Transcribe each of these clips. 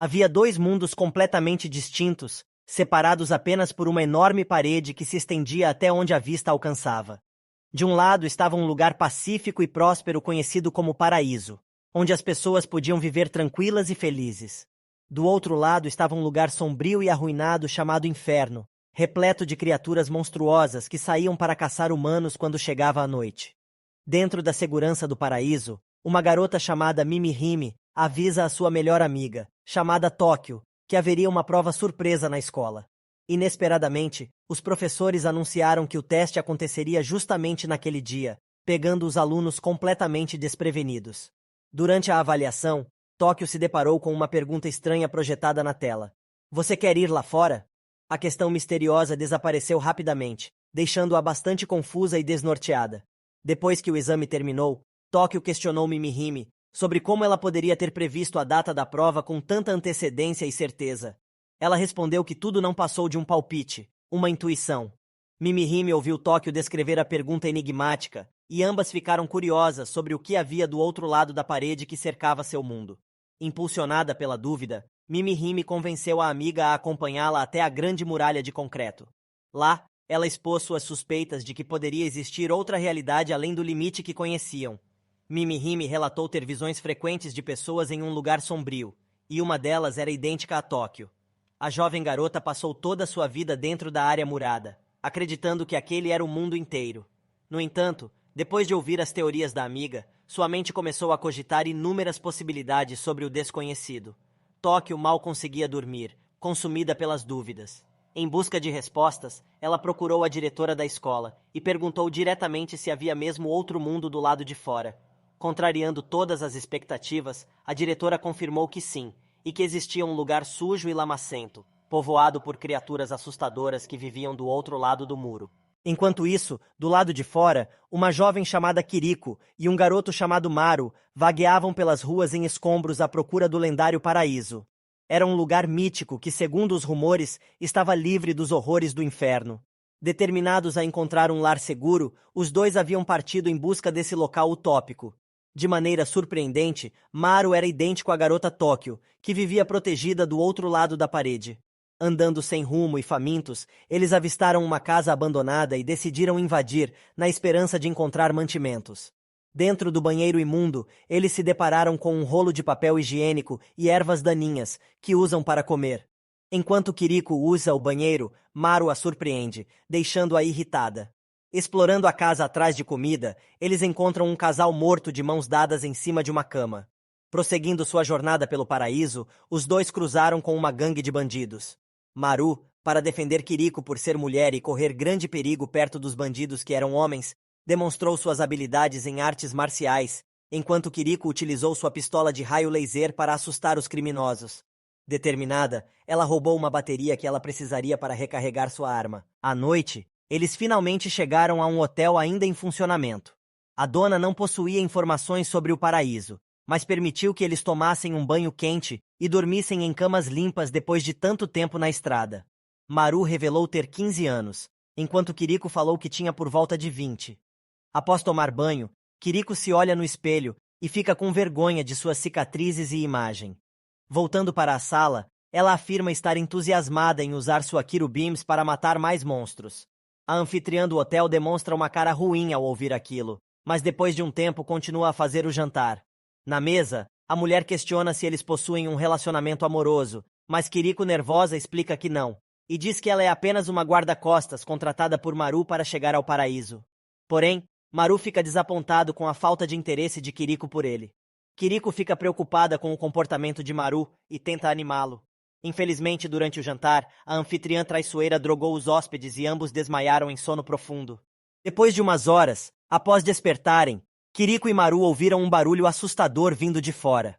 Havia dois mundos completamente distintos, separados apenas por uma enorme parede que se estendia até onde a vista alcançava. De um lado estava um lugar pacífico e próspero conhecido como Paraíso, onde as pessoas podiam viver tranquilas e felizes. Do outro lado estava um lugar sombrio e arruinado chamado Inferno, repleto de criaturas monstruosas que saíam para caçar humanos quando chegava a noite. Dentro da segurança do paraíso, uma garota chamada Mimihime avisa a sua melhor amiga, chamada Tóquio, que haveria uma prova surpresa na escola. Inesperadamente, os professores anunciaram que o teste aconteceria justamente naquele dia, pegando os alunos completamente desprevenidos. Durante a avaliação, Tóquio se deparou com uma pergunta estranha projetada na tela. Você quer ir lá fora? A questão misteriosa desapareceu rapidamente, deixando-a bastante confusa e desnorteada. Depois que o exame terminou, Tóquio questionou Mimihime sobre como ela poderia ter previsto a data da prova com tanta antecedência e certeza. Ela respondeu que tudo não passou de um palpite, uma intuição. Mimihime ouviu Tóquio descrever a pergunta enigmática, e ambas ficaram curiosas sobre o que havia do outro lado da parede que cercava seu mundo. Impulsionada pela dúvida, Mimihime convenceu a amiga a acompanhá-la até a grande muralha de concreto. Lá, ela expôs suas suspeitas de que poderia existir outra realidade além do limite que conheciam. Mimihime relatou ter visões frequentes de pessoas em um lugar sombrio, e uma delas era idêntica a Tóquio. A jovem garota passou toda a sua vida dentro da área murada, acreditando que aquele era o mundo inteiro. No entanto, depois de ouvir as teorias da amiga, sua mente começou a cogitar inúmeras possibilidades sobre o desconhecido. Tóquio mal conseguia dormir, consumida pelas dúvidas. Em busca de respostas, ela procurou a diretora da escola e perguntou diretamente se havia mesmo outro mundo do lado de fora. Contrariando todas as expectativas, a diretora confirmou que sim, e que existia um lugar sujo e lamacento, povoado por criaturas assustadoras que viviam do outro lado do muro. Enquanto isso, do lado de fora, uma jovem chamada Kiriko e um garoto chamado Maru vagueavam pelas ruas em escombros à procura do lendário paraíso. Era um lugar mítico que, segundo os rumores, estava livre dos horrores do inferno. Determinados a encontrar um lar seguro, os dois haviam partido em busca desse local utópico. De maneira surpreendente, Maru era idêntico à garota Tóquio, que vivia protegida do outro lado da parede. Andando sem rumo e famintos, eles avistaram uma casa abandonada e decidiram invadir, na esperança de encontrar mantimentos. Dentro do banheiro imundo, eles se depararam com um rolo de papel higiênico e ervas daninhas, que usam para comer. Enquanto Kiriko usa o banheiro, Maru a surpreende, deixando-a irritada. Explorando a casa atrás de comida, eles encontram um casal morto de mãos dadas em cima de uma cama. Prosseguindo sua jornada pelo paraíso, os dois cruzaram com uma gangue de bandidos. Maru, para defender Kiriko por ser mulher e correr grande perigo perto dos bandidos que eram homens, demonstrou suas habilidades em artes marciais, enquanto Kiriko utilizou sua pistola de raio laser para assustar os criminosos. Determinada, ela roubou uma bateria que ela precisaria para recarregar sua arma. À noite, eles finalmente chegaram a um hotel ainda em funcionamento. A dona não possuía informações sobre o paraíso, mas permitiu que eles tomassem um banho quente e dormissem em camas limpas depois de tanto tempo na estrada. Maru revelou ter 15 anos, enquanto Kiriko falou que tinha por volta de 20. Após tomar banho, Kiriko se olha no espelho e fica com vergonha de suas cicatrizes e imagem. Voltando para a sala, ela afirma estar entusiasmada em usar sua Kirubims para matar mais monstros. A anfitriã do hotel demonstra uma cara ruim ao ouvir aquilo, mas depois de um tempo continua a fazer o jantar. Na mesa, a mulher questiona se eles possuem um relacionamento amoroso, mas Kiriko, nervosa, explica que não, e diz que ela é apenas uma guarda-costas contratada por Maru para chegar ao paraíso. Porém, Maru fica desapontado com a falta de interesse de Kiriko por ele. Kiriko fica preocupada com o comportamento de Maru e tenta animá-lo. Infelizmente, durante o jantar, a anfitriã traiçoeira drogou os hóspedes e ambos desmaiaram em sono profundo. Depois de umas horas, após despertarem, Kiriko e Maru ouviram um barulho assustador vindo de fora.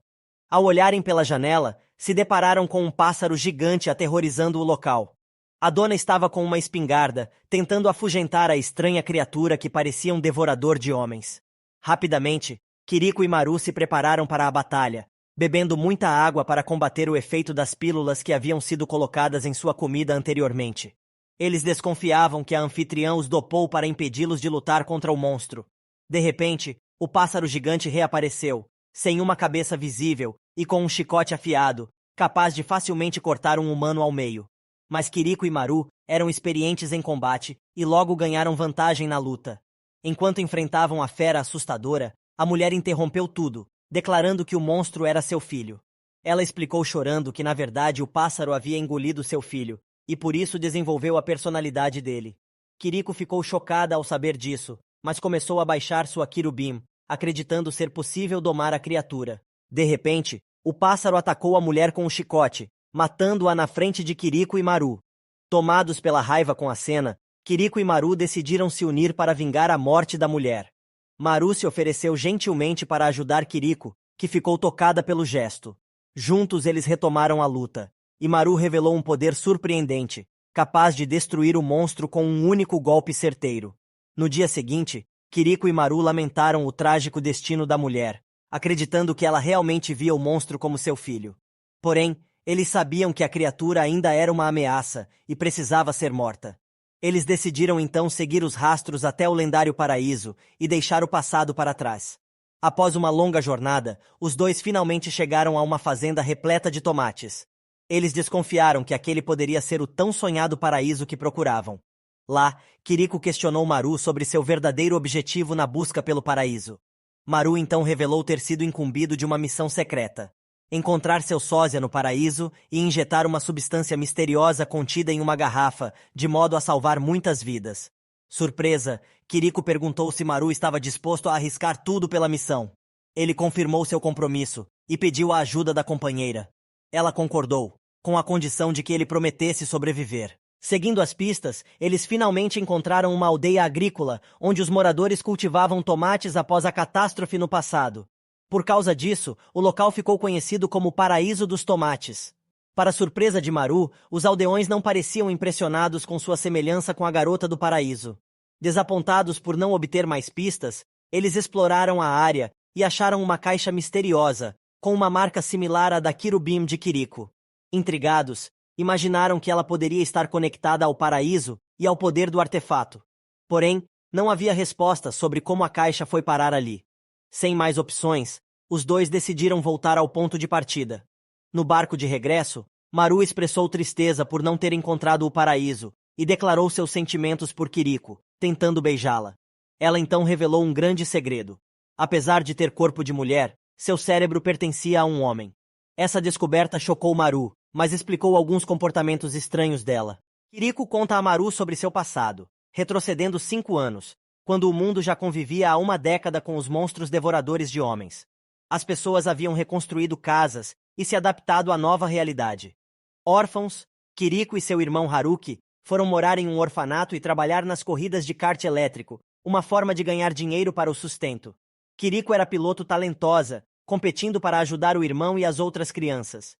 Ao olharem pela janela, se depararam com um pássaro gigante aterrorizando o local. A dona estava com uma espingarda, tentando afugentar a estranha criatura que parecia um devorador de homens. Rapidamente, Kiriko e Maru se prepararam para a batalha, bebendo muita água para combater o efeito das pílulas que haviam sido colocadas em sua comida anteriormente. Eles desconfiavam que a anfitriã os dopou para impedi-los de lutar contra o monstro. De repente, o pássaro gigante reapareceu, sem uma cabeça visível e com um chicote afiado, capaz de facilmente cortar um humano ao meio. Mas Kiriko e Maru eram experientes em combate e logo ganharam vantagem na luta. Enquanto enfrentavam a fera assustadora, a mulher interrompeu tudo, declarando que o monstro era seu filho. Ela explicou chorando que na verdade o pássaro havia engolido seu filho, e por isso desenvolveu a personalidade dele. Kiriko ficou chocada ao saber disso, mas começou a baixar sua Kirubim, acreditando ser possível domar a criatura. De repente, o pássaro atacou a mulher com um chicote, matando-a na frente de Kiriko e Maru. Tomados pela raiva com a cena, Kiriko e Maru decidiram se unir para vingar a morte da mulher. Maru se ofereceu gentilmente para ajudar Kiriko, que ficou tocada pelo gesto. Juntos eles retomaram a luta, e Maru revelou um poder surpreendente, capaz de destruir o monstro com um único golpe certeiro. No dia seguinte, Kiriko e Maru lamentaram o trágico destino da mulher, acreditando que ela realmente via o monstro como seu filho. Porém, eles sabiam que a criatura ainda era uma ameaça e precisava ser morta. Eles decidiram então seguir os rastros até o lendário paraíso e deixar o passado para trás. Após uma longa jornada, os dois finalmente chegaram a uma fazenda repleta de tomates. Eles desconfiaram que aquele poderia ser o tão sonhado paraíso que procuravam. Lá, Kiriko questionou Maru sobre seu verdadeiro objetivo na busca pelo paraíso. Maru então revelou ter sido incumbido de uma missão secreta: encontrar seu sósia no paraíso e injetar uma substância misteriosa contida em uma garrafa, de modo a salvar muitas vidas. Surpresa, Kiriko perguntou se Maru estava disposto a arriscar tudo pela missão. Ele confirmou seu compromisso e pediu a ajuda da companheira. Ela concordou, com a condição de que ele prometesse sobreviver. Seguindo as pistas, eles finalmente encontraram uma aldeia agrícola, onde os moradores cultivavam tomates após a catástrofe no passado. Por causa disso, o local ficou conhecido como Paraíso dos Tomates. Para surpresa de Maru, os aldeões não pareciam impressionados com sua semelhança com a garota do paraíso. Desapontados por não obter mais pistas, eles exploraram a área e acharam uma caixa misteriosa, com uma marca similar à da Kirubim de Kiriko. Intrigados, imaginaram que ela poderia estar conectada ao paraíso e ao poder do artefato. Porém, não havia respostas sobre como a caixa foi parar ali. Sem mais opções, os dois decidiram voltar ao ponto de partida. No barco de regresso, Maru expressou tristeza por não ter encontrado o paraíso e declarou seus sentimentos por Kiriko, tentando beijá-la. Ela então revelou um grande segredo. Apesar de ter corpo de mulher, seu cérebro pertencia a um homem. Essa descoberta chocou Maru, mas explicou alguns comportamentos estranhos dela. Kiriko conta a Maru sobre seu passado, retrocedendo 5 anos, quando o mundo já convivia há uma década com os monstros devoradores de homens. As pessoas haviam reconstruído casas e se adaptado à nova realidade. Órfãos, Kiriko e seu irmão Haruki foram morar em um orfanato e trabalhar nas corridas de kart elétrico, uma forma de ganhar dinheiro para o sustento. Kiriko era piloto talentosa, competindo para ajudar o irmão e as outras crianças.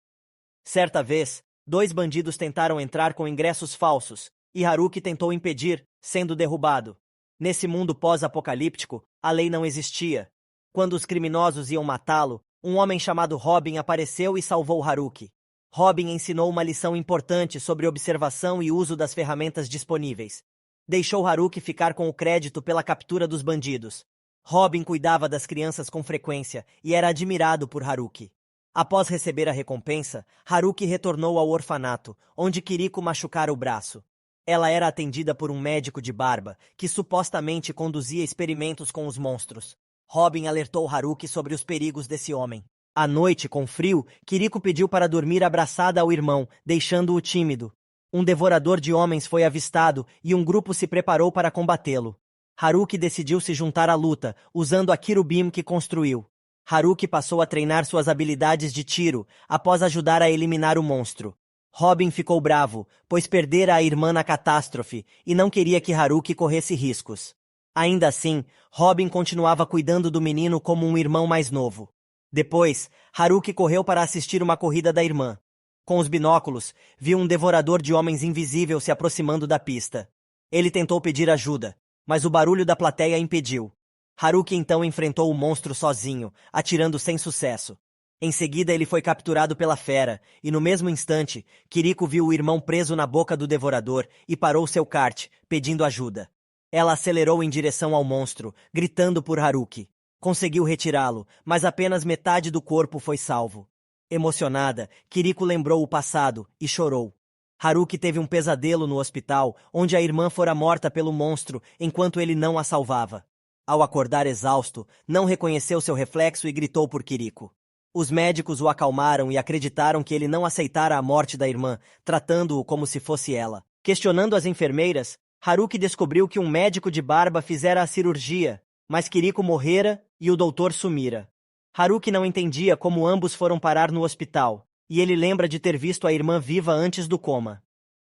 Certa vez, 2 bandidos tentaram entrar com ingressos falsos, e Haruki tentou impedir, sendo derrubado. Nesse mundo pós-apocalíptico, a lei não existia. Quando os criminosos iam matá-lo, um homem chamado Robin apareceu e salvou Haruki. Robin ensinou uma lição importante sobre observação e uso das ferramentas disponíveis. Deixou Haruki ficar com o crédito pela captura dos bandidos. Robin cuidava das crianças com frequência e era admirado por Haruki. Após receber a recompensa, Haruki retornou ao orfanato, onde Kiriko machucara o braço. Ela era atendida por um médico de barba, que supostamente conduzia experimentos com os monstros. Robin alertou Haruki sobre os perigos desse homem. À noite, com frio, Kiriko pediu para dormir abraçada ao irmão, deixando-o tímido. Um devorador de homens foi avistado e um grupo se preparou para combatê-lo. Haruki decidiu se juntar à luta, usando a Kirubim que construiu. Haruki passou a treinar suas habilidades de tiro, após ajudar a eliminar o monstro. Robin ficou bravo, pois perdera a irmã na catástrofe, e não queria que Haruki corresse riscos. Ainda assim, Robin continuava cuidando do menino como um irmão mais novo. Depois, Haruki correu para assistir uma corrida da irmã. Com os binóculos, viu um devorador de homens invisível se aproximando da pista. Ele tentou pedir ajuda, mas o barulho da plateia impediu. Haruki então enfrentou o monstro sozinho, atirando sem sucesso. Em seguida ele foi capturado pela fera, e no mesmo instante, Kiriko viu o irmão preso na boca do devorador e parou seu kart, pedindo ajuda. Ela acelerou em direção ao monstro, gritando por Haruki. Conseguiu retirá-lo, mas apenas metade do corpo foi salvo. Emocionada, Kiriko lembrou o passado e chorou. Haruki teve um pesadelo no hospital, onde a irmã fora morta pelo monstro enquanto ele não a salvava. Ao acordar exausto, não reconheceu seu reflexo e gritou por Kiriko. Os médicos o acalmaram e acreditaram que ele não aceitara a morte da irmã, tratando-o como se fosse ela. Questionando as enfermeiras, Haruki descobriu que um médico de barba fizera a cirurgia, mas Kiriko morrera e o doutor sumira. Haruki não entendia como ambos foram parar no hospital, e ele lembra de ter visto a irmã viva antes do coma.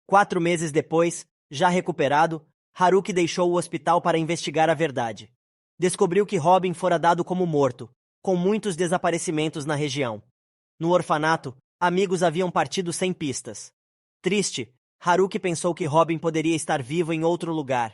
4 meses depois, já recuperado, Haruki deixou o hospital para investigar a verdade. Descobriu que Robin fora dado como morto, com muitos desaparecimentos na região. No orfanato, amigos haviam partido sem pistas. Triste, Haruki pensou que Robin poderia estar vivo em outro lugar.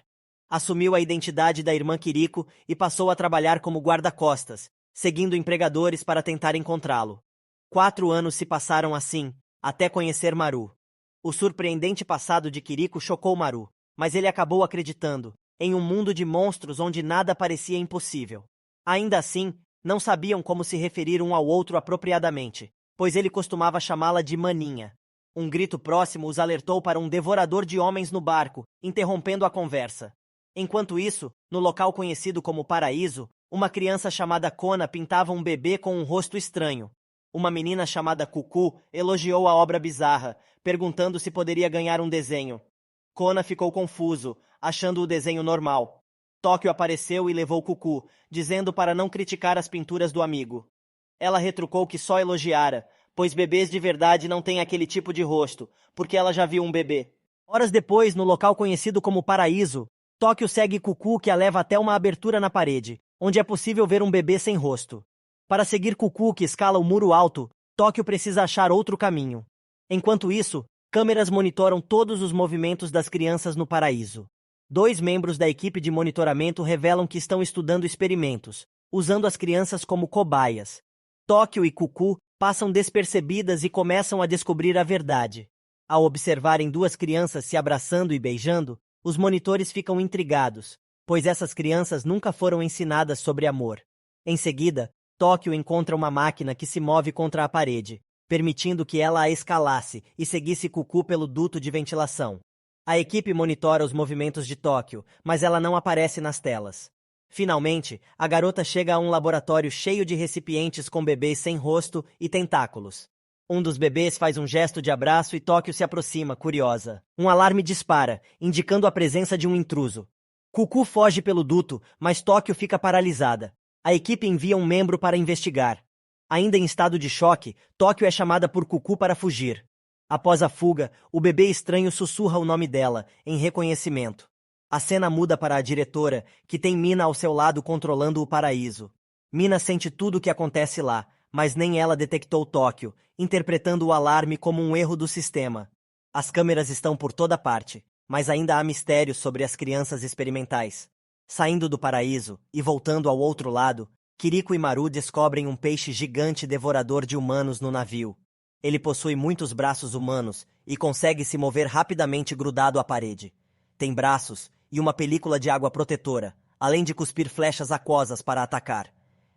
Assumiu a identidade da irmã Kiriko e passou a trabalhar como guarda-costas, seguindo empregadores para tentar encontrá-lo. 4 anos se passaram assim, até conhecer Maru. O surpreendente passado de Kiriko chocou Maru, mas ele acabou acreditando, em um mundo de monstros onde nada parecia impossível. Ainda assim, não sabiam como se referir um ao outro apropriadamente, pois ele costumava chamá-la de Maninha. Um grito próximo os alertou para um devorador de homens no barco, interrompendo a conversa. Enquanto isso, no local conhecido como Paraíso, uma criança chamada Kona pintava um bebê com um rosto estranho. Uma menina chamada Cucu elogiou a obra bizarra, perguntando se poderia ganhar um desenho. Kona ficou confuso, achando o desenho normal. Tóquio apareceu e levou Cucu, dizendo para não criticar as pinturas do amigo. Ela retrucou que só elogiara, pois bebês de verdade não têm aquele tipo de rosto, porque ela já viu um bebê. Horas depois, no local conhecido como Paraíso, Tóquio segue Cucu, que a leva até uma abertura na parede, onde é possível ver um bebê sem rosto. Para seguir Cucu, que escala o muro alto, Tóquio precisa achar outro caminho. Enquanto isso, câmeras monitoram todos os movimentos das crianças no paraíso. 2 membros da equipe de monitoramento revelam que estão estudando experimentos, usando as crianças como cobaias. Tóquio e Cucu passam despercebidas e começam a descobrir a verdade. Ao observarem 2 crianças se abraçando e beijando, os monitores ficam intrigados, pois essas crianças nunca foram ensinadas sobre amor. Em seguida, Tóquio encontra uma máquina que se move contra a parede, permitindo que ela a escalasse e seguisse Cucu pelo duto de ventilação. A equipe monitora os movimentos de Tóquio, mas ela não aparece nas telas. Finalmente, a garota chega a um laboratório cheio de recipientes com bebês sem rosto e tentáculos. Um dos bebês faz um gesto de abraço e Tóquio se aproxima, curiosa. Um alarme dispara, indicando a presença de um intruso. Cucu foge pelo duto, mas Tóquio fica paralisada. A equipe envia um membro para investigar. Ainda em estado de choque, Tóquio é chamada por Cucu para fugir. Após a fuga, o bebê estranho sussurra o nome dela, em reconhecimento. A cena muda para a diretora, que tem Mina ao seu lado controlando o paraíso. Mina sente tudo o que acontece lá, mas nem ela detectou Tóquio, interpretando o alarme como um erro do sistema. As câmeras estão por toda parte, mas ainda há mistérios sobre as crianças experimentais. Saindo do paraíso e voltando ao outro lado, Kiriko e Maru descobrem um peixe gigante devorador de humanos no navio. Ele possui muitos braços humanos e consegue se mover rapidamente grudado à parede. Tem braços e uma película de água protetora, além de cuspir flechas aquosas para atacar.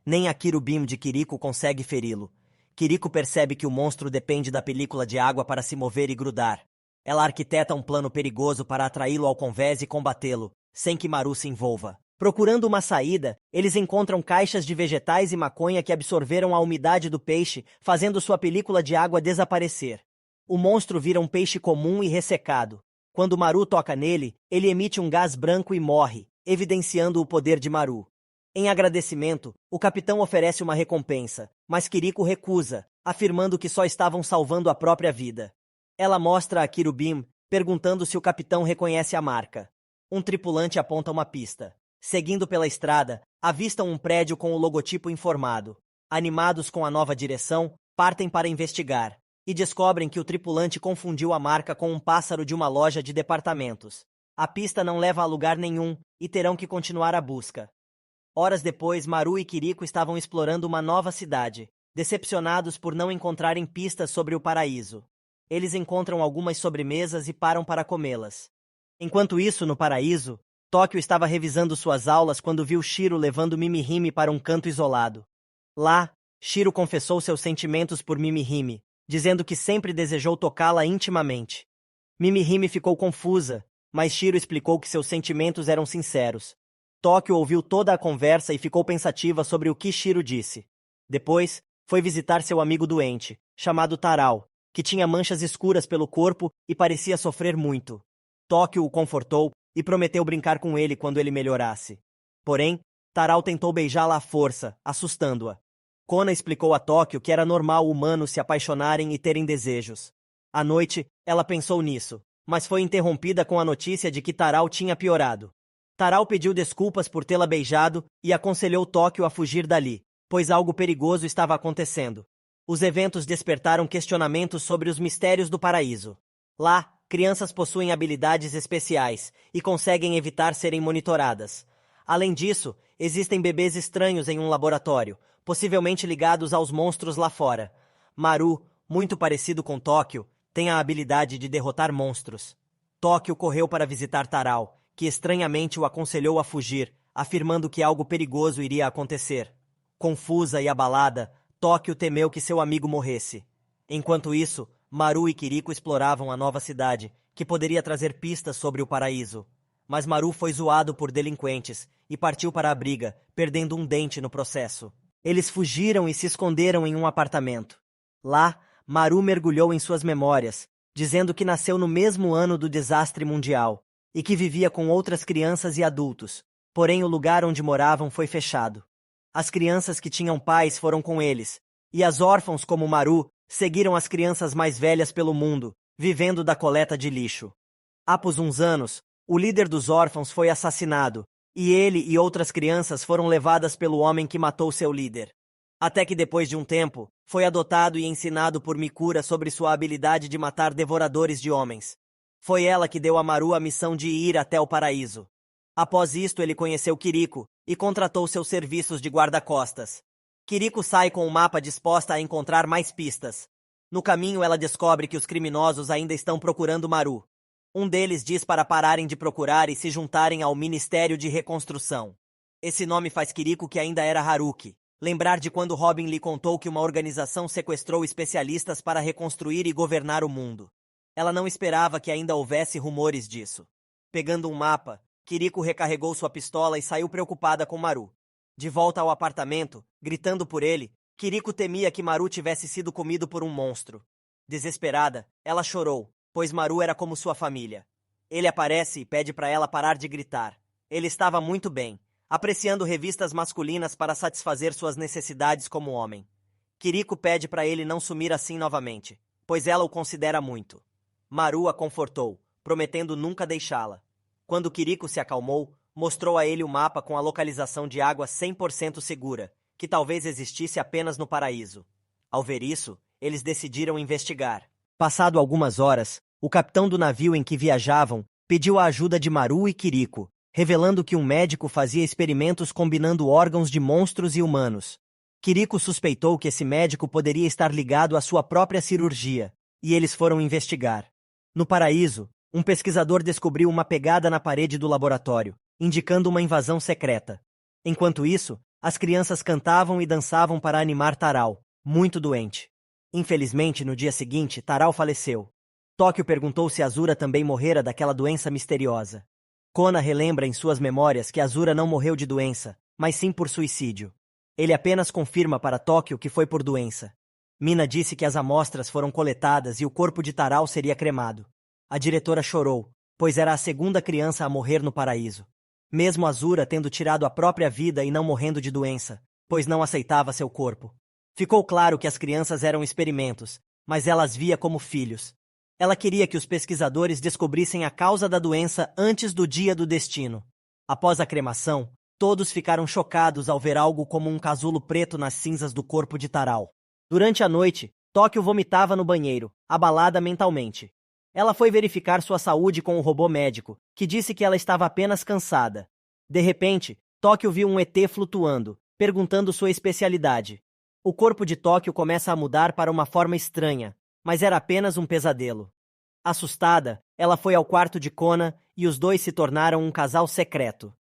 Nem a Kirubim de Kiriko consegue feri-lo. Kiriko percebe que o monstro depende da película de água para se mover e grudar. Ela arquiteta um plano perigoso para atraí-lo ao convés e combatê-lo, sem que Maru se envolva. Procurando uma saída, eles encontram caixas de vegetais e maconha que absorveram a umidade do peixe, fazendo sua película de água desaparecer. O monstro vira um peixe comum e ressecado. Quando Maru toca nele, ele emite um gás branco e morre, evidenciando o poder de Maru. Em agradecimento, o capitão oferece uma recompensa, mas Kiriko recusa, afirmando que só estavam salvando a própria vida. Ela mostra a Kirubim, perguntando se o capitão reconhece a marca. Um tripulante aponta uma pista. Seguindo pela estrada, avistam um prédio com o logotipo informado. Animados com a nova direção, partem para investigar, e descobrem que o tripulante confundiu a marca com um pássaro de uma loja de departamentos. A pista não leva a lugar nenhum, e terão que continuar a busca. Horas depois, Maru e Kiriko estavam explorando uma nova cidade, decepcionados por não encontrarem pistas sobre o paraíso. Eles encontram algumas sobremesas e param para comê-las. Enquanto isso, no paraíso, Tóquio estava revisando suas aulas quando viu Shiro levando Mimihime para um canto isolado. Lá, Shiro confessou seus sentimentos por Mimihime, dizendo que sempre desejou tocá-la intimamente. Mimihime ficou confusa, mas Shiro explicou que seus sentimentos eram sinceros. Tóquio ouviu toda a conversa e ficou pensativa sobre o que Shiro disse. Depois, foi visitar seu amigo doente, chamado Tarao, que tinha manchas escuras pelo corpo e parecia sofrer muito. Tóquio o confortou e prometeu brincar com ele quando ele melhorasse. Porém, Tarao tentou beijá-la à força, assustando-a. Kona explicou a Tóquio que era normal humanos se apaixonarem e terem desejos. À noite, ela pensou nisso, mas foi interrompida com a notícia de que Tarao tinha piorado. Tarao pediu desculpas por tê-la beijado e aconselhou Tóquio a fugir dali, pois algo perigoso estava acontecendo. Os eventos despertaram questionamentos sobre os mistérios do paraíso. Lá, crianças possuem habilidades especiais e conseguem evitar serem monitoradas. Além disso, existem bebês estranhos em um laboratório, possivelmente ligados aos monstros lá fora. Maru, muito parecido com Tóquio, tem a habilidade de derrotar monstros. Tóquio correu para visitar Tarao, que estranhamente o aconselhou a fugir, afirmando que algo perigoso iria acontecer. Confusa e abalada, Tóquio temeu que seu amigo morresse. Enquanto isso, Maru e Kiriko exploravam a nova cidade, que poderia trazer pistas sobre o paraíso. Mas Maru foi zoado por delinquentes e partiu para a briga, perdendo um dente no processo. Eles fugiram e se esconderam em um apartamento. Lá, Maru mergulhou em suas memórias, dizendo que nasceu no mesmo ano do desastre mundial e que vivia com outras crianças e adultos, porém o lugar onde moravam foi fechado. As crianças que tinham pais foram com eles, e as órfãos como Maru seguiram as crianças mais velhas pelo mundo, vivendo da coleta de lixo. Após uns anos, o líder dos órfãos foi assassinado, e ele e outras crianças foram levadas pelo homem que matou seu líder. Até que depois de um tempo, foi adotado e ensinado por Mikura sobre sua habilidade de matar devoradores de homens. Foi ela que deu a Maru a missão de ir até o paraíso. Após isto, ele conheceu Kiriko e contratou seus serviços de guarda-costas. Kiriko sai com o mapa disposta a encontrar mais pistas. No caminho, ela descobre que os criminosos ainda estão procurando Maru. Um deles diz para pararem de procurar e se juntarem ao Ministério de Reconstrução. Esse nome faz Kiriko, que ainda era Haruki, lembrar de quando Robin lhe contou que uma organização sequestrou especialistas para reconstruir e governar o mundo. Ela não esperava que ainda houvesse rumores disso. Pegando um mapa, Kiriko recarregou sua pistola e saiu preocupada com Maru. De volta ao apartamento, gritando por ele, Kiriko temia que Maru tivesse sido comido por um monstro. Desesperada, ela chorou, pois Maru era como sua família. Ele aparece e pede para ela parar de gritar. Ele estava muito bem, apreciando revistas masculinas para satisfazer suas necessidades como homem. Kiriko pede para ele não sumir assim novamente, pois ela o considera muito. Maru a confortou, prometendo nunca deixá-la. Quando Kiriko se acalmou, mostrou a ele o mapa com a localização de água 100% segura, que talvez existisse apenas no paraíso. Ao ver isso, eles decidiram investigar. Passado algumas horas, o capitão do navio em que viajavam pediu a ajuda de Maru e Kiriko, revelando que um médico fazia experimentos combinando órgãos de monstros e humanos. Kiriko suspeitou que esse médico poderia estar ligado à sua própria cirurgia, e eles foram investigar. No paraíso, um pesquisador descobriu uma pegada na parede do laboratório, indicando uma invasão secreta. Enquanto isso, as crianças cantavam e dançavam para animar Tarao, muito doente. Infelizmente, no dia seguinte, Tarao faleceu. Tóquio perguntou se Azura também morrera daquela doença misteriosa. Kona relembra em suas memórias que Azura não morreu de doença, mas sim por suicídio. Ele apenas confirma para Tóquio que foi por doença. Mina disse que as amostras foram coletadas e o corpo de Tarao seria cremado. A diretora chorou, pois era a segunda criança a morrer no paraíso. Mesmo Azura tendo tirado a própria vida e não morrendo de doença, pois não aceitava seu corpo. Ficou claro que as crianças eram experimentos, mas ela as via como filhos. Ela queria que os pesquisadores descobrissem a causa da doença antes do dia do destino. Após a cremação, todos ficaram chocados ao ver algo como um casulo preto nas cinzas do corpo de Tarao. Durante a noite, Tóquio vomitava no banheiro, abalada mentalmente. Ela foi verificar sua saúde com o robô médico, que disse que ela estava apenas cansada. De repente, Tóquio viu um ET flutuando, perguntando sua especialidade. O corpo de Tóquio começa a mudar para uma forma estranha, mas era apenas um pesadelo. Assustada, ela foi ao quarto de Kona e os dois se tornaram um casal secreto.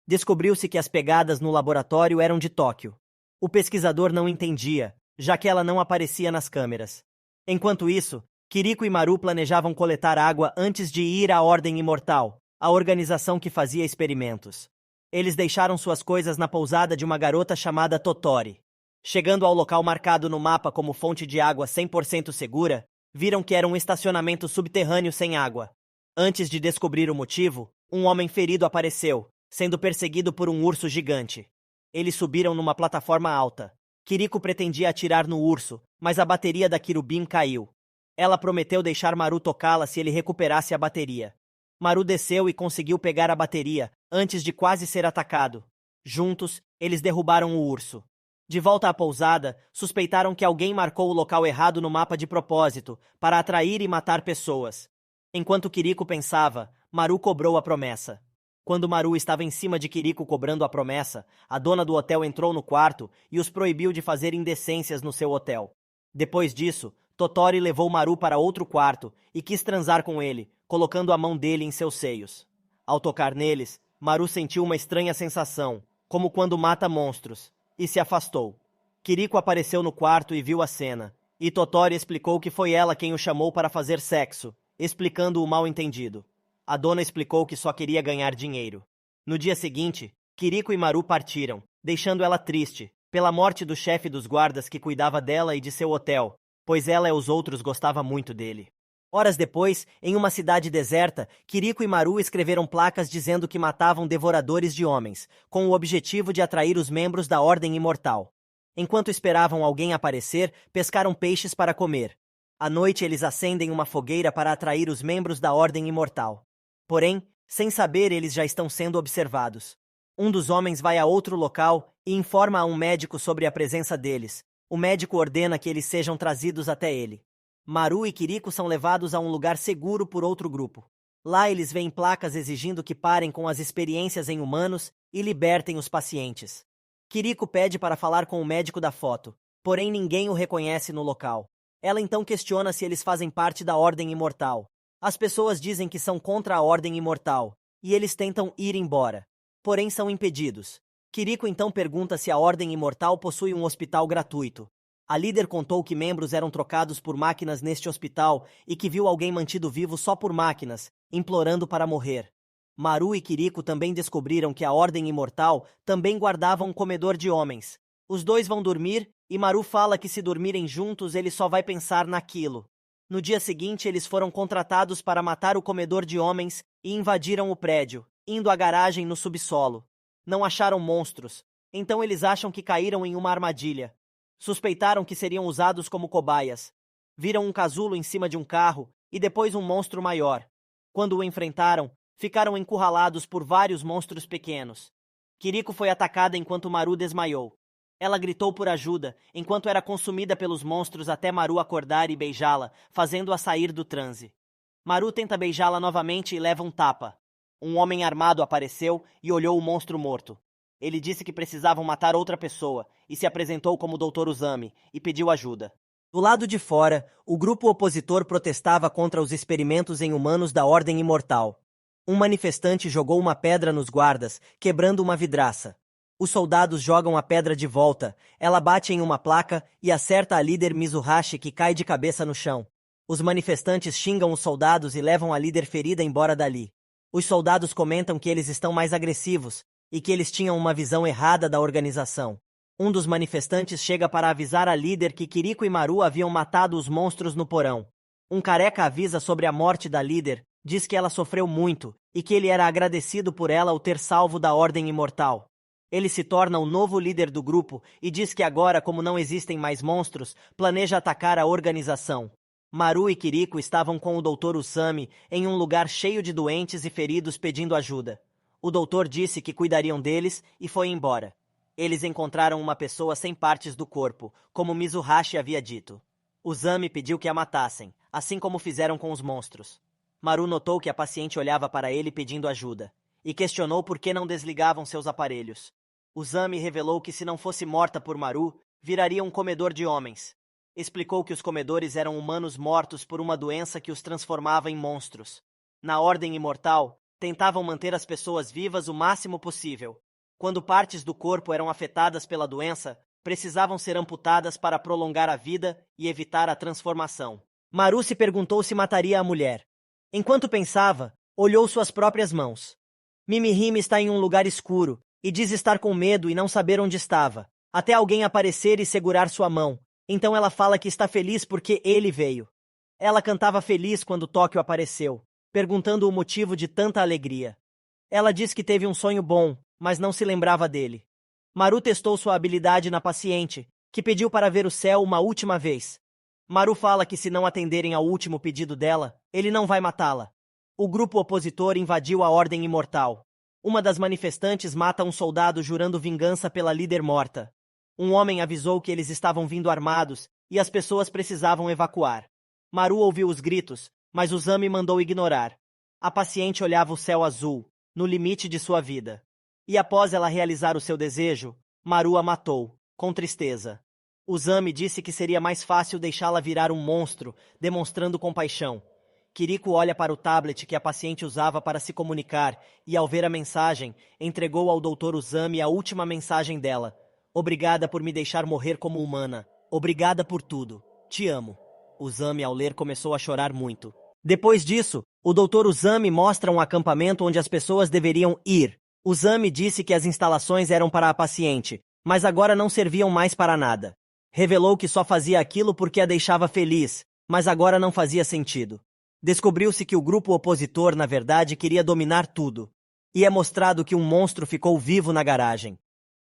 Descobriu-se que as pegadas no laboratório eram de Tóquio. O pesquisador não entendia, já que ela não aparecia nas câmeras. Enquanto isso, Kiriko e Maru planejavam coletar água antes de ir à Ordem Imortal, a organização que fazia experimentos. Eles deixaram suas coisas na pousada de uma garota chamada Totori. Chegando ao local marcado no mapa como fonte de água 100% segura, viram que era um estacionamento subterrâneo sem água. Antes de descobrir o motivo, um homem ferido apareceu, sendo perseguido por um urso gigante. Eles subiram numa plataforma alta. Kiriko pretendia atirar no urso, mas a bateria da Kirubim caiu. Ela prometeu deixar Maru tocá-la se ele recuperasse a bateria. Maru desceu e conseguiu pegar a bateria, antes de quase ser atacado. Juntos, eles derrubaram o urso. De volta à pousada, suspeitaram que alguém marcou o local errado no mapa de propósito, para atrair e matar pessoas. Enquanto Kiriko pensava, Maru cobrou a promessa. Quando Maru estava em cima de Kiriko cobrando a promessa, a dona do hotel entrou no quarto e os proibiu de fazer indecências no seu hotel. Depois disso, Totori levou Maru para outro quarto e quis transar com ele, colocando a mão dele em seus seios. Ao tocar neles, Maru sentiu uma estranha sensação, como quando mata monstros, e se afastou. Kiriko apareceu no quarto e viu a cena, e Totori explicou que foi ela quem o chamou para fazer sexo, explicando o mal-entendido. A dona explicou que só queria ganhar dinheiro. No dia seguinte, Kiriko e Maru partiram, deixando ela triste, pela morte do chefe dos guardas que cuidava dela e de seu hotel, pois ela e os outros gostavam muito dele. Horas depois, em uma cidade deserta, Kiriko e Maru escreveram placas dizendo que matavam devoradores de homens, com o objetivo de atrair os membros da Ordem Imortal. Enquanto esperavam alguém aparecer, pescaram peixes para comer. À noite eles acendem uma fogueira para atrair os membros da Ordem Imortal. Porém, sem saber, eles já estão sendo observados. Um dos homens vai a outro local e informa a um médico sobre a presença deles. O médico ordena que eles sejam trazidos até ele. Maru e Kiriko são levados a um lugar seguro por outro grupo. Lá eles veem placas exigindo que parem com as experiências em humanos e libertem os pacientes. Kiriko pede para falar com o médico da foto, porém ninguém o reconhece no local. Ela então questiona se eles fazem parte da Ordem Imortal. As pessoas dizem que são contra a Ordem Imortal, e eles tentam ir embora. Porém são impedidos. Kiriko então pergunta se a Ordem Imortal possui um hospital gratuito. A líder contou que membros eram trocados por máquinas neste hospital e que viu alguém mantido vivo só por máquinas, implorando para morrer. Maru e Kiriko também descobriram que a Ordem Imortal também guardava um comedor de homens. Os dois vão dormir e Maru fala que se dormirem juntos ele só vai pensar naquilo. No dia seguinte eles foram contratados para matar o comedor de homens e invadiram o prédio, indo à garagem no subsolo. Não acharam monstros, então eles acham que caíram em uma armadilha. Suspeitaram que seriam usados como cobaias. Viram um casulo em cima de um carro e depois um monstro maior. Quando o enfrentaram, ficaram encurralados por vários monstros pequenos. Kiriko foi atacada enquanto Maru desmaiou. Ela gritou por ajuda, enquanto era consumida pelos monstros até Maru acordar e beijá-la, fazendo-a sair do transe. Maru tenta beijá-la novamente e leva um tapa. Um homem armado apareceu e olhou o monstro morto. Ele disse que precisavam matar outra pessoa e se apresentou como Dr. Uzami e pediu ajuda. Do lado de fora, o grupo opositor protestava contra os experimentos em humanos da Ordem Imortal. Um manifestante jogou uma pedra nos guardas, quebrando uma vidraça. Os soldados jogam a pedra de volta, ela bate em uma placa e acerta a líder Mizuhashi, que cai de cabeça no chão. Os manifestantes xingam os soldados e levam a líder ferida embora dali. Os soldados comentam que eles estão mais agressivos e que eles tinham uma visão errada da organização. Um dos manifestantes chega para avisar a líder que Kiriko e Maru haviam matado os monstros no porão. Um careca avisa sobre a morte da líder, diz que ela sofreu muito e que ele era agradecido por ela o ter salvo da Ordem Imortal. Ele se torna o novo líder do grupo e diz que agora, como não existem mais monstros, planeja atacar a organização. Maru e Kiriko estavam com o Dr. Usami em um lugar cheio de doentes e feridos pedindo ajuda. O doutor disse que cuidariam deles e foi embora. Eles encontraram uma pessoa sem partes do corpo, como Mizuhashi havia dito. Usami pediu que a matassem, assim como fizeram com os monstros. Maru notou que a paciente olhava para ele pedindo ajuda, e questionou por que não desligavam seus aparelhos. Usami revelou que se não fosse morta por Maru, viraria um comedor de homens. Explicou que os comedores eram humanos mortos por uma doença que os transformava em monstros. Na Ordem Imortal, tentavam manter as pessoas vivas o máximo possível. Quando partes do corpo eram afetadas pela doença, precisavam ser amputadas para prolongar a vida e evitar a transformação. Maru se perguntou se mataria a mulher. Enquanto pensava, olhou suas próprias mãos. Mimihime está em um lugar escuro, e diz estar com medo e não saber onde estava, até alguém aparecer e segurar sua mão. Então ela fala que está feliz porque ele veio. Ela cantava feliz quando Tóquio apareceu, perguntando o motivo de tanta alegria. Ela diz que teve um sonho bom, mas não se lembrava dele. Maru testou sua habilidade na paciente, que pediu para ver o céu uma última vez. Maru fala que se não atenderem ao último pedido dela, ele não vai matá-la. O grupo opositor invadiu a Ordem Imortal. Uma das manifestantes mata um soldado jurando vingança pela líder morta. Um homem avisou que eles estavam vindo armados e as pessoas precisavam evacuar. Maru ouviu os gritos, mas Uzami mandou ignorar. A paciente olhava o céu azul, no limite de sua vida. E após ela realizar o seu desejo, Maru a matou, com tristeza. Uzami disse que seria mais fácil deixá-la virar um monstro, demonstrando compaixão. Kiriko olha para o tablet que a paciente usava para se comunicar e, ao ver a mensagem, entregou ao Dr. Uzami a última mensagem dela. Obrigada por me deixar morrer como humana. Obrigada por tudo. Te amo. Uzami, ao ler, começou a chorar muito. Depois disso, o Dr. Uzami mostra um acampamento onde as pessoas deveriam ir. Uzami disse que as instalações eram para a paciente, mas agora não serviam mais para nada. Revelou que só fazia aquilo porque a deixava feliz, mas agora não fazia sentido. Descobriu-se que o grupo opositor, na verdade, queria dominar tudo. E é mostrado que um monstro ficou vivo na garagem.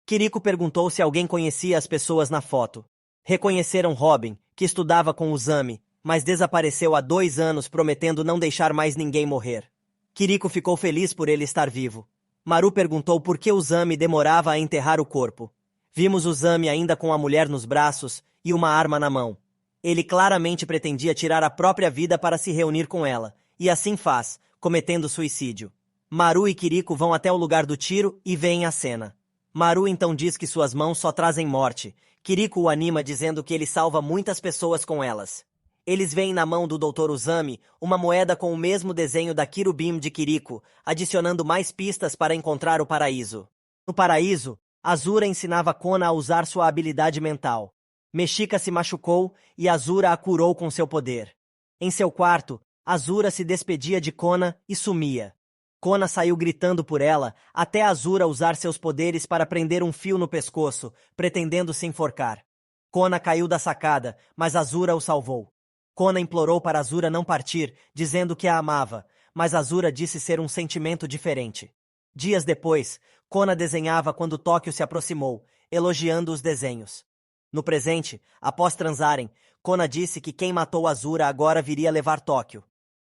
Kiriko perguntou se alguém conhecia as pessoas na foto. Reconheceram Robin, que estudava com Uzami, mas desapareceu há 2 anos prometendo não deixar mais ninguém morrer. Kiriko ficou feliz por ele estar vivo. Maru perguntou por que Uzami demorava a enterrar o corpo. Vimos Uzami ainda com a mulher nos braços e uma arma na mão. Ele claramente pretendia tirar a própria vida para se reunir com ela, e assim faz, cometendo suicídio. Maru e Kiriko vão até o lugar do tiro e veem a cena. Maru então diz que suas mãos só trazem morte. Kiriko o anima dizendo que ele salva muitas pessoas com elas. Eles veem na mão do Dr. Uzami uma moeda com o mesmo desenho da Kirubim de Kiriko, adicionando mais pistas para encontrar o paraíso. No paraíso, Azura ensinava Kona a usar sua habilidade mental. Meshika se machucou e Azura a curou com seu poder. Em seu quarto, Azura se despedia de Kona e sumia. Kona saiu gritando por ela, até Azura usar seus poderes para prender um fio no pescoço, pretendendo se enforcar. Kona caiu da sacada, mas Azura o salvou. Kona implorou para Azura não partir, dizendo que a amava, mas Azura disse ser um sentimento diferente. Dias depois, Kona desenhava quando Tóquio se aproximou, elogiando os desenhos. No presente, após transarem, Kona disse que quem matou Azura agora viria levar Tóquio.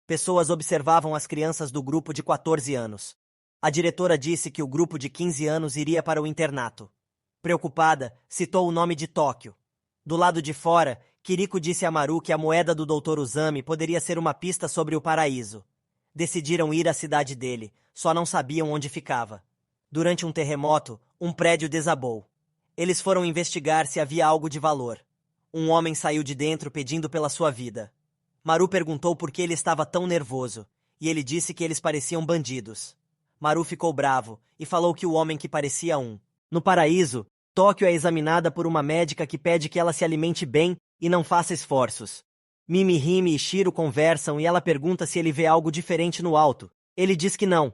Pessoas observavam as crianças do grupo de 14 anos. A diretora disse que o grupo de 15 anos iria para o internato. Preocupada, citou o nome de Tóquio. Do lado de fora, Kiriko disse a Maru que a moeda do Dr. Uzami poderia ser uma pista sobre o paraíso. Decidiram ir à cidade dele, só não sabiam onde ficava. Durante um terremoto, um prédio desabou. Eles foram investigar se havia algo de valor. Um homem saiu de dentro pedindo pela sua vida. Maru perguntou por que ele estava tão nervoso, e ele disse que eles pareciam bandidos. Maru ficou bravo e falou que o homem que parecia um. No paraíso, Tóquio é examinada por uma médica que pede que ela se alimente bem e não faça esforços. Mimihime e Shiro conversam e ela pergunta se ele vê algo diferente no alto. Ele diz que não.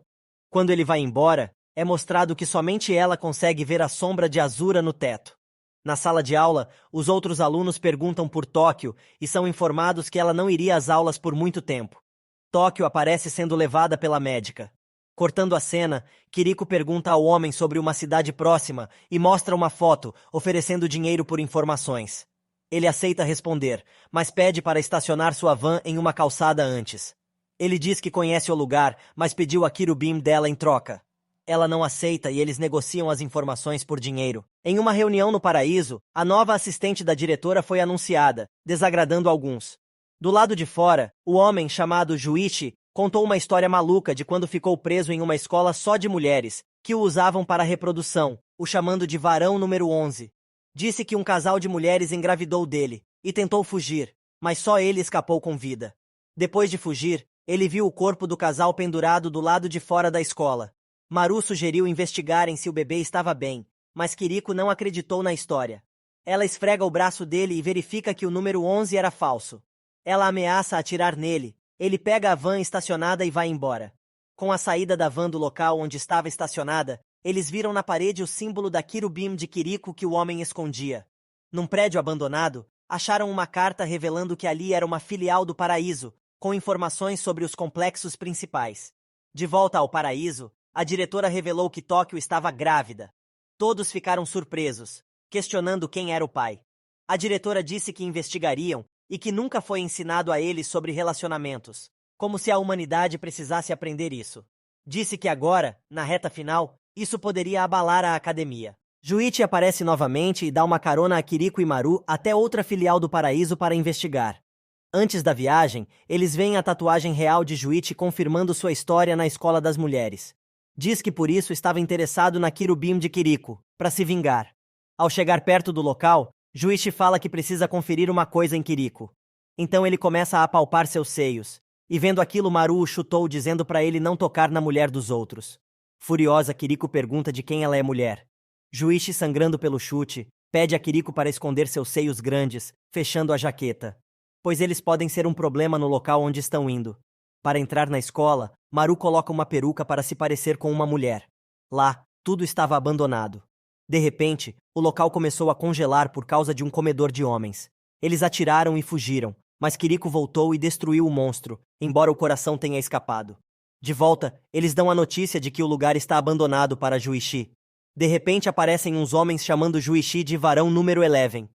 Quando ele vai embora, é mostrado que somente ela consegue ver a sombra de Azura no teto. Na sala de aula, os outros alunos perguntam por Tóquio e são informados que ela não iria às aulas por muito tempo. Tóquio aparece sendo levada pela médica. Cortando a cena, Kiriko pergunta ao homem sobre uma cidade próxima e mostra uma foto, oferecendo dinheiro por informações. Ele aceita responder, mas pede para estacionar sua van em uma calçada antes. Ele diz que conhece o lugar, mas pediu a Kirubim dela em troca. Ela não aceita e eles negociam as informações por dinheiro. Em uma reunião no paraíso, a nova assistente da diretora foi anunciada, desagradando alguns. Do lado de fora, o homem chamado Juichi contou uma história maluca de quando ficou preso em uma escola só de mulheres, que o usavam para reprodução, o chamando de varão número 11. Disse que um casal de mulheres engravidou dele, e tentou fugir, mas só ele escapou com vida. Depois de fugir, ele viu o corpo do casal pendurado do lado de fora da escola. Maru sugeriu investigarem se o bebê estava bem, mas Kiriko não acreditou na história. Ela esfrega o braço dele e verifica que o número 11 era falso. Ela ameaça atirar nele. Ele pega a van estacionada e vai embora. Com a saída da van do local onde estava estacionada, eles viram na parede o símbolo da querubim de Kiriko que o homem escondia. Num prédio abandonado, acharam uma carta revelando que ali era uma filial do Paraíso, com informações sobre os complexos principais. De volta ao Paraíso, a diretora revelou que Tóquio estava grávida. Todos ficaram surpresos, questionando quem era o pai. A diretora disse que investigariam e que nunca foi ensinado a eles sobre relacionamentos, como se a humanidade precisasse aprender isso. Disse que agora, na reta final, isso poderia abalar a academia. Juichi aparece novamente e dá uma carona a Kiriko e Maru até outra filial do Paraíso para investigar. Antes da viagem, eles veem a tatuagem real de Juichi confirmando sua história na escola das mulheres. Diz que por isso estava interessado na querubim de Kiriko, para se vingar. Ao chegar perto do local, Juichi fala que precisa conferir uma coisa em Kiriko. Então ele começa a apalpar seus seios, e vendo aquilo Maru o chutou dizendo para ele não tocar na mulher dos outros. Furiosa, Kiriko pergunta de quem ela é mulher. Juichi, sangrando pelo chute, pede a Kiriko para esconder seus seios grandes, fechando a jaqueta. Pois eles podem ser um problema no local onde estão indo. Para entrar na escola, Maru coloca uma peruca para se parecer com uma mulher. Lá, tudo estava abandonado. De repente, o local começou a congelar por causa de um comedor de homens. Eles atiraram e fugiram, mas Kiriko voltou e destruiu o monstro, embora o coração tenha escapado. De volta, eles dão a notícia de que o lugar está abandonado para Juichi. De repente aparecem uns homens chamando Juichi de varão número 11.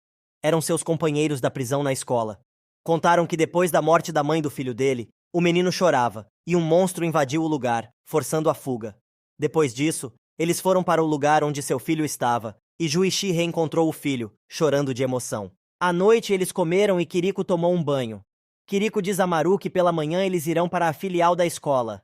Eram seus companheiros da prisão na escola. Contaram que depois da morte da mãe do filho dele, o menino chorava, e um monstro invadiu o lugar, forçando a fuga. Depois disso, eles foram para o lugar onde seu filho estava, e Juichi reencontrou o filho, chorando de emoção. À noite eles comeram e Kiriko tomou um banho. Kiriko diz a Maru que pela manhã eles irão para a filial da escola.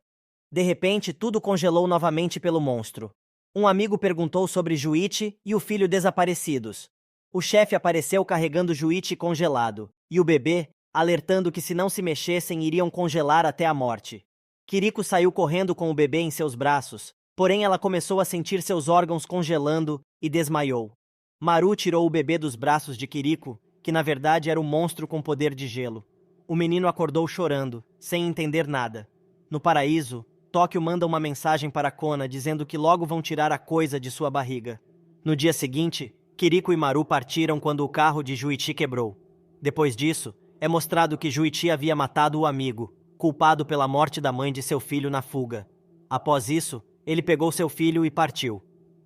De repente, tudo congelou novamente pelo monstro. Um amigo perguntou sobre Juichi e o filho desaparecidos. O chefe apareceu carregando Juichi congelado, e o bebê, alertando que se não se mexessem iriam congelar até a morte. Kiriko saiu correndo com o bebê em seus braços, porém ela começou a sentir seus órgãos congelando e desmaiou. Maru tirou o bebê dos braços de Kiriko, que na verdade era um monstro com poder de gelo. O menino acordou chorando, sem entender nada. No paraíso, Tóquio manda uma mensagem para Kona dizendo que logo vão tirar a coisa de sua barriga. No dia seguinte, Kiriko e Maru partiram quando o carro de Juichi quebrou. Depois disso, é mostrado que Juichi havia matado o amigo, culpado pela morte da mãe de seu filho na fuga. Após isso, ele pegou seu filho e partiu.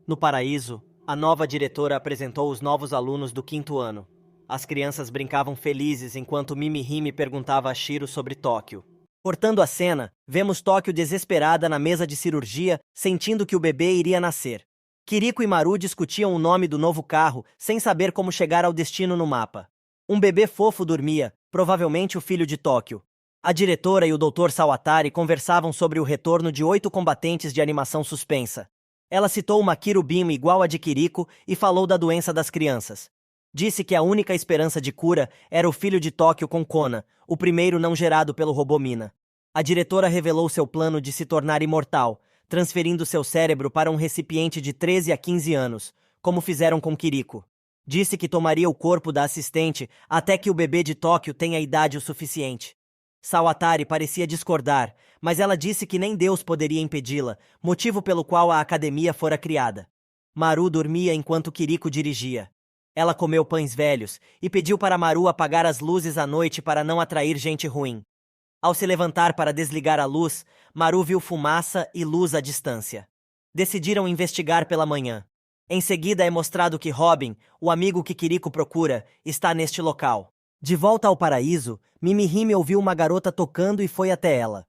No paraíso, a nova diretora apresentou os novos alunos do 5º ano. As crianças brincavam felizes enquanto Mimihime perguntava a Shiro sobre Tóquio. Cortando a cena, vemos Tóquio desesperada na mesa de cirurgia, sentindo que o bebê iria nascer. Kiriko e Maru discutiam o nome do novo carro, sem saber como chegar ao destino no mapa. Um bebê fofo dormia, provavelmente o filho de Tóquio. A diretora e o Dr. Sawatari conversavam sobre o retorno de 8 combatentes de animação suspensa. Ela citou uma querubim igual a de Kiriko e falou da doença das crianças. Disse que a única esperança de cura era o filho de Tóquio com Kona, o primeiro não gerado pelo robô Mina. A diretora revelou seu plano de se tornar imortal, transferindo seu cérebro para um recipiente de 13 a 15 anos, como fizeram com Kiriko. Disse que tomaria o corpo da assistente até que o bebê de Tóquio tenha idade o suficiente. Sawatari parecia discordar, mas ela disse que nem Deus poderia impedi-la, motivo pelo qual a academia fora criada. Maru dormia enquanto Kiriko dirigia. Ela comeu pães velhos e pediu para Maru apagar as luzes à noite para não atrair gente ruim. Ao se levantar para desligar a luz, Maru viu fumaça e luz à distância. Decidiram investigar pela manhã. Em seguida é mostrado que Robin, o amigo que Kiriko procura, está neste local. De volta ao paraíso, Mimihime ouviu uma garota tocando e foi até ela.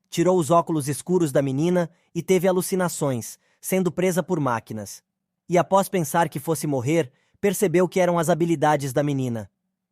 Tirou os óculos escuros da menina e teve alucinações, sendo presa por máquinas. E após pensar que fosse morrer, percebeu que eram as habilidades da menina.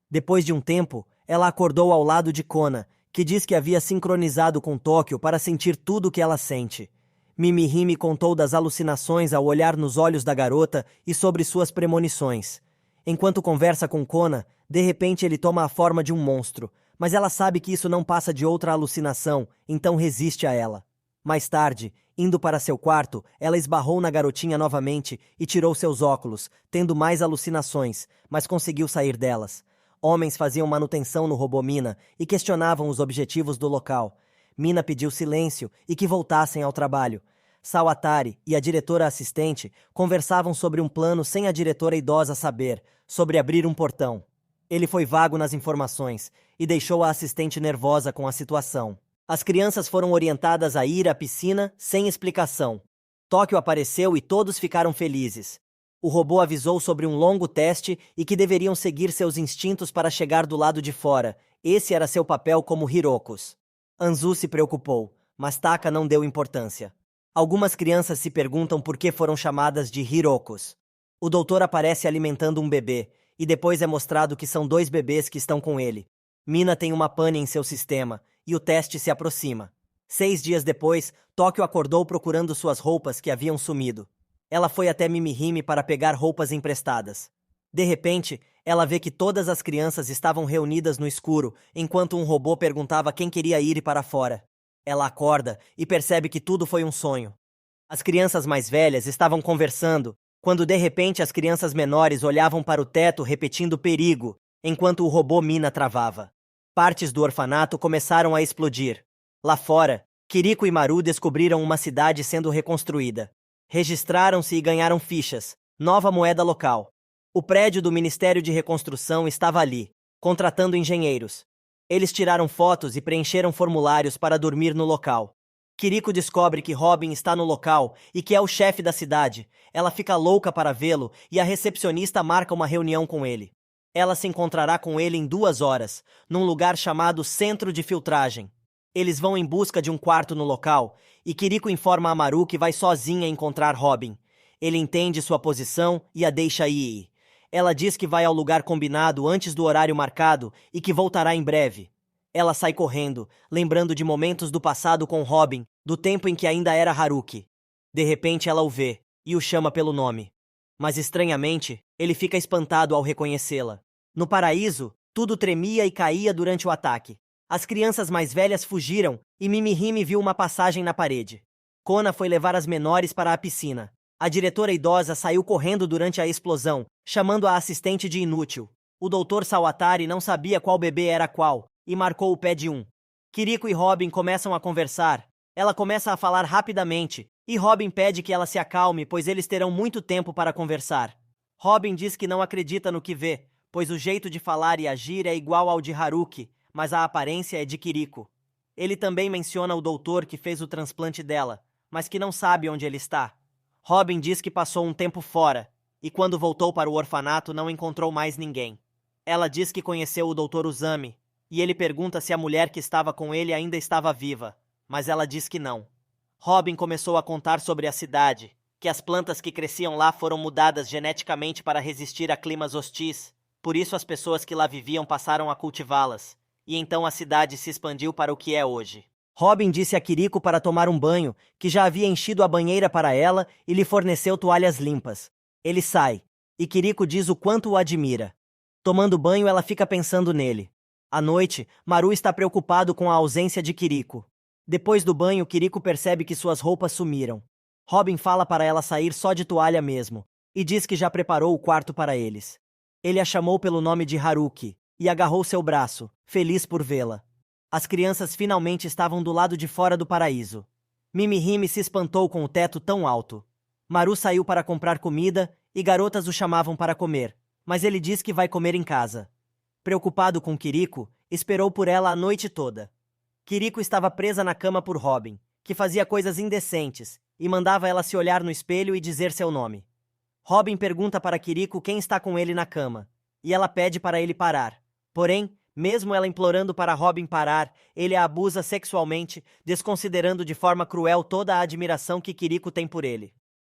Depois de um tempo, ela acordou ao lado de Kona, que diz que havia sincronizado com Tóquio para sentir tudo o que ela sente. Mimihime contou das alucinações ao olhar nos olhos da garota e sobre suas premonições. Enquanto conversa com Kona, de repente ele toma a forma de um monstro, mas ela sabe que isso não passa de outra alucinação, então resiste a ela. Mais tarde, Indo para seu quarto, ela esbarrou na garotinha novamente e tirou seus óculos, tendo mais alucinações, mas conseguiu sair delas. Homens faziam manutenção no robô Mina e questionavam os objetivos do local. Mina pediu silêncio e que voltassem ao trabalho. Sawatari e a diretora assistente conversavam sobre um plano sem a diretora idosa saber, sobre abrir um portão. Ele foi vago nas informações e deixou a assistente nervosa com a situação. As crianças foram orientadas a ir à piscina sem explicação. Tóquio apareceu e todos ficaram felizes. O robô avisou sobre um longo teste e que deveriam seguir seus instintos para chegar do lado de fora. Esse era seu papel como Hirokos. Anzu se preocupou, mas Taka não deu importância. Algumas crianças se perguntam por que foram chamadas de Hirokos. O doutor aparece alimentando um bebê, e depois é mostrado que são 2 bebês que estão com ele. Mina tem uma pane em seu sistema, e o teste se aproxima. 6 dias depois, Tóquio acordou procurando suas roupas que haviam sumido. Ela foi até Mimihime para pegar roupas emprestadas. De repente, ela vê que todas as crianças estavam reunidas no escuro, enquanto um robô perguntava quem queria ir para fora. Ela acorda e percebe que tudo foi um sonho. As crianças mais velhas estavam conversando, quando de repente as crianças menores olhavam para o teto repetindo perigo, enquanto o robô Mina travava. Partes do orfanato começaram a explodir. Lá fora, Kiriko e Maru descobriram uma cidade sendo reconstruída. Registraram-se e ganharam fichas, nova moeda local. O prédio do Ministério de Reconstrução estava ali, contratando engenheiros. Eles tiraram fotos e preencheram formulários para dormir no local. Kiriko descobre que Robin está no local e que é o chefe da cidade. Ela fica louca para vê-lo e a recepcionista marca uma reunião com ele. Ela se encontrará com ele em 2 horas, num lugar chamado Centro de Filtragem. Eles vão em busca de um quarto no local e Kiriko informa a Maru que vai sozinha encontrar Robin. Ele entende sua posição e a deixa ir. Ela diz que vai ao lugar combinado antes do horário marcado e que voltará em breve. Ela sai correndo, lembrando de momentos do passado com Robin, do tempo em que ainda era Haruki. De repente ela o vê e o chama pelo nome. Mas estranhamente, ele fica espantado ao reconhecê-la. No paraíso, tudo tremia e caía durante o ataque. As crianças mais velhas fugiram e Mimihime viu uma passagem na parede. Kona foi levar as menores para a piscina. A diretora idosa saiu correndo durante a explosão, chamando a assistente de inútil. O Dr. Sawatari não sabia qual bebê era qual, e marcou o pé de um. Kiriko e Robin começam a conversar. Ela começa a falar rapidamente, e Robin pede que ela se acalme, pois eles terão muito tempo para conversar. Robin diz que não acredita no que vê, pois o jeito de falar e agir é igual ao de Haruki, mas a aparência é de Kiriko. Ele também menciona o doutor que fez o transplante dela, mas que não sabe onde ele está. Robin diz que passou um tempo fora, e quando voltou para o orfanato não encontrou mais ninguém. Ela diz que conheceu o Dr. Uzami, e ele pergunta se a mulher que estava com ele ainda estava viva, mas ela diz que não. Robin começou a contar sobre a cidade, que as plantas que cresciam lá foram mudadas geneticamente para resistir a climas hostis, por isso as pessoas que lá viviam passaram a cultivá-las, e então a cidade se expandiu para o que é hoje. Robin disse a Kiriko para tomar um banho, que já havia enchido a banheira para ela e lhe forneceu toalhas limpas. Ele sai, e Kiriko diz o quanto o admira. Tomando banho, ela fica pensando nele. À noite, Maru está preocupado com a ausência de Kiriko. Depois do banho, Kiriko percebe que suas roupas sumiram. Robin fala para ela sair só de toalha mesmo, e diz que já preparou o quarto para eles. Ele a chamou pelo nome de Haruki, e agarrou seu braço, feliz por vê-la. As crianças finalmente estavam do lado de fora do paraíso. Mimihime se espantou com o teto tão alto. Maru saiu para comprar comida e garotas o chamavam para comer, mas ele diz que vai comer em casa. Preocupado com Kiriko, esperou por ela a noite toda. Kiriko estava presa na cama por Robin, que fazia coisas indecentes, e mandava ela se olhar no espelho e dizer seu nome. Robin pergunta para Kiriko quem está com ele na cama, e ela pede para ele parar. Porém, mesmo ela implorando para Robin parar, ele a abusa sexualmente, desconsiderando de forma cruel toda a admiração que Kiriko tem por ele.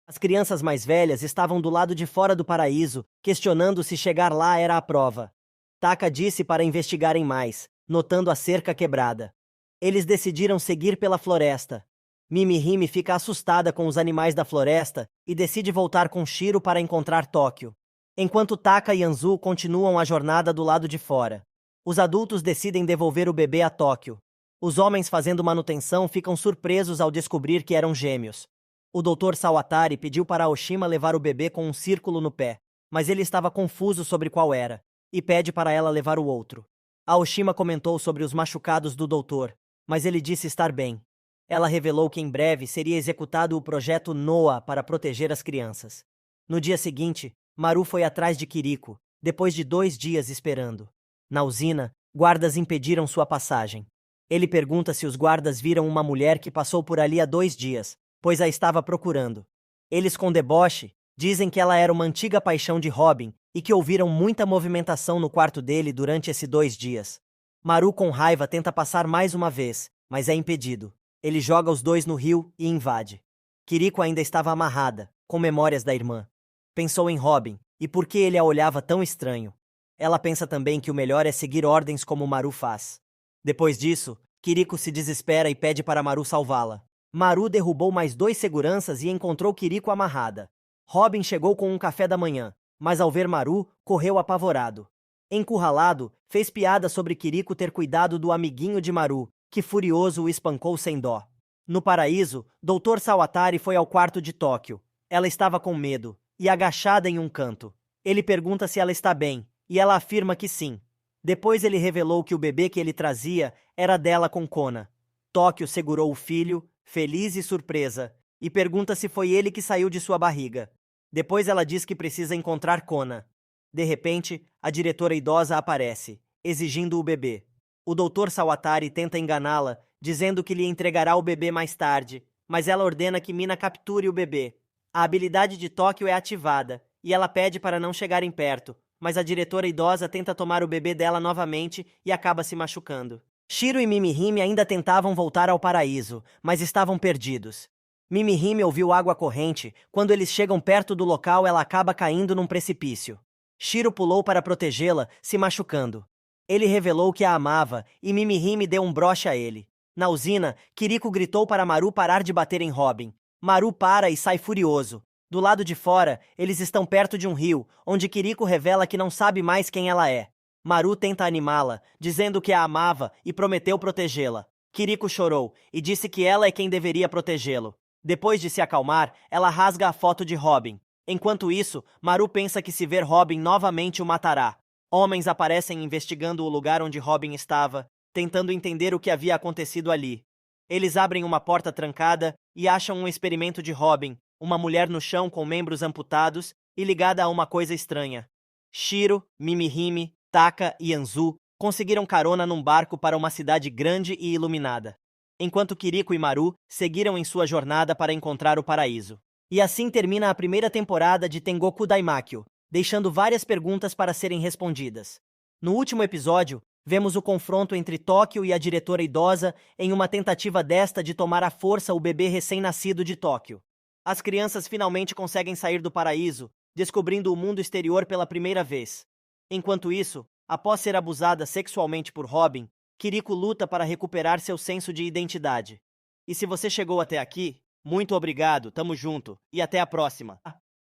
As crianças mais velhas estavam do lado de fora do paraíso, questionando se chegar lá era a prova. Taka disse para investigarem mais, notando a cerca quebrada. Eles decidiram seguir pela floresta. Mimihime fica assustada com os animais da floresta e decide voltar com Shiro para encontrar Tóquio. Enquanto Taka e Anzu continuam a jornada do lado de fora. Os adultos decidem devolver o bebê a Tóquio. Os homens fazendo manutenção ficam surpresos ao descobrir que eram gêmeos. O Dr. Sawatari pediu para Aoshima levar o bebê com um círculo no pé, mas ele estava confuso sobre qual era, e pede para ela levar o outro. Aoshima comentou sobre os machucados do doutor, mas ele disse estar bem. Ela revelou que em breve seria executado o projeto Noah para proteger as crianças. No dia seguinte, Maru foi atrás de Kiriko, depois de 2 dias esperando. Na usina, guardas impediram sua passagem. Ele pergunta se os guardas viram uma mulher que passou por ali há 2 dias, pois a estava procurando. Eles, com deboche, dizem que ela era uma antiga paixão de Robin e que ouviram muita movimentação no quarto dele durante esses 2 dias. Maru, com raiva, tenta passar mais uma vez, mas é impedido. Ele joga os dois no rio e invade. Kiriko ainda estava amarrada, com memórias da irmã. Pensou em Robin, e por que ele a olhava tão estranho. Ela pensa também que o melhor é seguir ordens como Maru faz. Depois disso, Kiriko se desespera e pede para Maru salvá-la. Maru derrubou mais 2 seguranças e encontrou Kiriko amarrada. Robin chegou com um café da manhã, mas ao ver Maru, correu apavorado. Encurralado, fez piada sobre Kiriko ter cuidado do amiguinho de Maru, que furioso o espancou sem dó. No paraíso, Dr. Sawatari foi ao quarto de Tóquio. Ela estava com medo, e agachada em um canto. Ele pergunta se ela está bem, e ela afirma que sim. Depois ele revelou que o bebê que ele trazia era dela com Kona. Tóquio segurou o filho, feliz e surpresa, e pergunta se foi ele que saiu de sua barriga. Depois ela diz que precisa encontrar Kona. De repente, a diretora idosa aparece, exigindo o bebê. O Dr. Sawatari tenta enganá-la, dizendo que lhe entregará o bebê mais tarde, mas ela ordena que Mina capture o bebê. A habilidade de Tóquio é ativada, e ela pede para não chegarem perto, mas a diretora idosa tenta tomar o bebê dela novamente e acaba se machucando. Shiro e Mimihime ainda tentavam voltar ao paraíso, mas estavam perdidos. Mimihime ouviu água corrente. Quando eles chegam perto do local, ela acaba caindo num precipício. Shiro pulou para protegê-la, se machucando. Ele revelou que a amava, e Mimihime deu um broche a ele. Na usina, Kiriko gritou para Maru parar de bater em Robin. Maru para e sai furioso. Do lado de fora, eles estão perto de um rio, onde Kiriko revela que não sabe mais quem ela é. Maru tenta animá-la, dizendo que a amava e prometeu protegê-la. Kiriko chorou e disse que ela é quem deveria protegê-lo. Depois de se acalmar, ela rasga a foto de Robin. Enquanto isso, Maru pensa que se ver Robin novamente o matará. Homens aparecem investigando o lugar onde Robin estava, tentando entender o que havia acontecido ali. Eles abrem uma porta trancada e acham um experimento de Robin, uma mulher no chão com membros amputados e ligada a uma coisa estranha. Shiro, Mimihime, Taka e Anzu conseguiram carona num barco para uma cidade grande e iluminada, enquanto Kiriko e Maru seguiram em sua jornada para encontrar o paraíso. E assim termina a primeira temporada de Tengoku Daimakyo, deixando várias perguntas para serem respondidas. No último episódio, vemos o confronto entre Tóquio e a diretora idosa em uma tentativa desta de tomar à força o bebê recém-nascido de Tóquio. As crianças finalmente conseguem sair do paraíso, descobrindo o mundo exterior pela primeira vez. Enquanto isso, após ser abusada sexualmente por Robin, Kiriko luta para recuperar seu senso de identidade. E se você chegou até aqui, muito obrigado, tamo junto, e até a próxima!